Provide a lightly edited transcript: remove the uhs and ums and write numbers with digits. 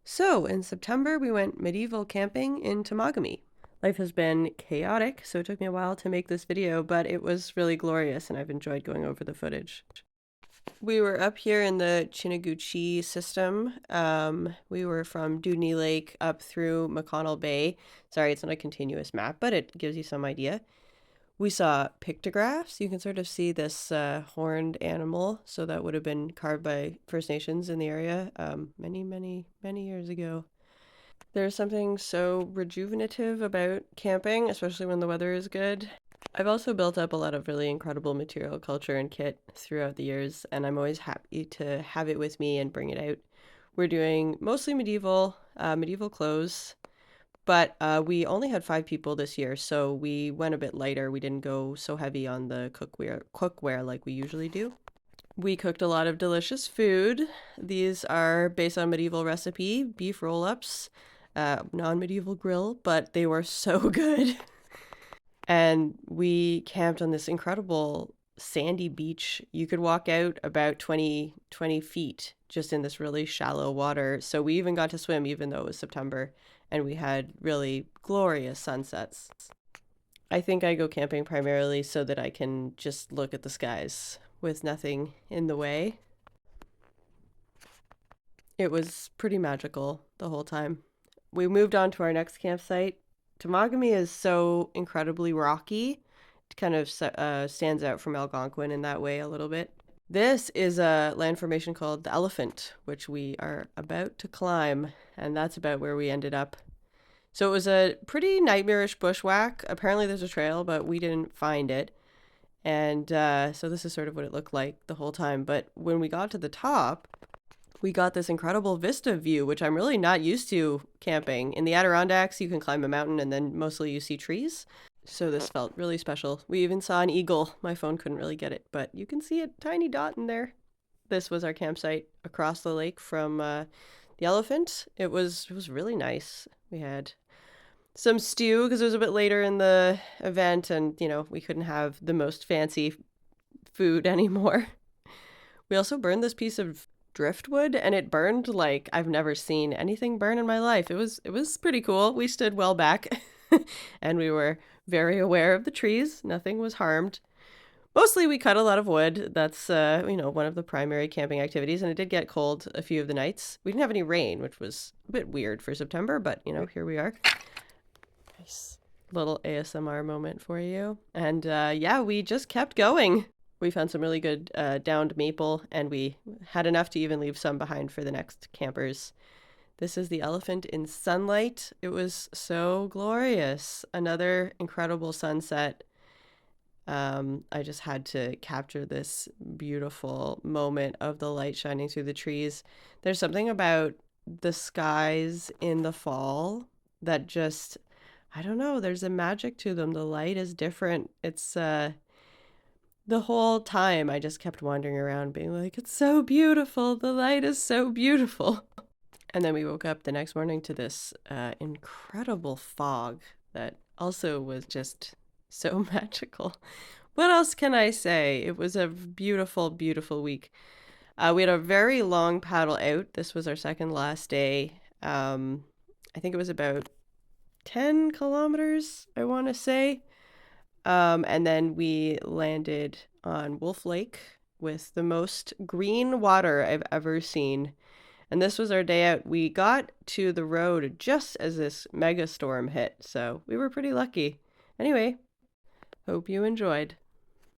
So, in September, we went medieval camping in Temagami. Life has been chaotic, so it took me a while to make this video, but it was really glorious and I've enjoyed going over the footage. We were up here in the Chinaguchi system. We were from Dudney Lake up through McConnell Bay. Sorry, it's not a continuous map, but it gives you some idea. We saw pictographs. You can sort of see this horned animal. So that would have been carved by First Nations in the area many years ago. There's something so rejuvenative about camping, especially when the weather is good. I've also built up a lot of really incredible material culture and kit throughout the years, and I'm always happy to have it with me and bring it out. We're doing mostly medieval clothes, but we only had 5 people this year, so we went a bit lighter. We didn't go so heavy on the cookware like we usually do. We cooked a lot of delicious food. These are based on medieval recipe, beef roll-ups, non-medieval grill, but they were so good. And we camped on this incredible sandy beach. You could walk out about 20 feet just in this really shallow water. So we even got to swim even though it was September, and we had really glorious sunsets. I think I go camping primarily so that I can just look at the skies with nothing in the way. It was pretty magical the whole time. We moved on to our next campsite. Temagami is so incredibly rocky. It kind of stands out from Algonquin in that way a little bit. This is a land formation called the Elephant, which we are about to climb, and that's about where we ended up. So it was a pretty nightmarish bushwhack. Apparently there's a trail, but we didn't find it. And so this is sort of what it looked like the whole time. But when we got to the top, we got this incredible vista view, which I'm really not used to camping. In the Adirondacks, you can climb a mountain and then mostly you see trees. So this felt really special. We even saw an eagle. My phone couldn't really get it, but you can see a tiny dot in there. This was our campsite across the lake from the Elephant. It was really nice. We had some stew because it was a bit later in the event and, we couldn't have the most fancy food anymore. We also burned this piece of driftwood and it burned like I've never seen anything burn in my life. It was pretty cool. We stood well back and we were very aware of the trees. Nothing was harmed. Mostly we cut a lot of wood. That's one of the primary camping activities, and it did get cold a few of the nights. We didn't have any rain, which was a bit weird for September, but here we are. Nice little ASMR moment for you. And we just kept going. We found some really good downed maple, and we had enough to even leave some behind for the next campers. This is the Elephant in sunlight. It was so glorious. Another incredible sunset. I just had to capture this beautiful moment of the light shining through the trees. There's something about the skies in the fall that just, I don't know, there's a magic to them. The light is different. It's the whole time I just kept wandering around being like, it's so beautiful. The light is so beautiful. And then we woke up the next morning to this incredible fog that also was just so magical. What else can I say? It was a beautiful, beautiful week. We had a very long paddle out. This was our second last day. I think it was about 10 kilometers, I want to say. And then we landed on Wolf Lake with the most green water I've ever seen. And this was our day out. We got to the road just as this mega storm hit, so we were pretty lucky. Anyway, hope you enjoyed.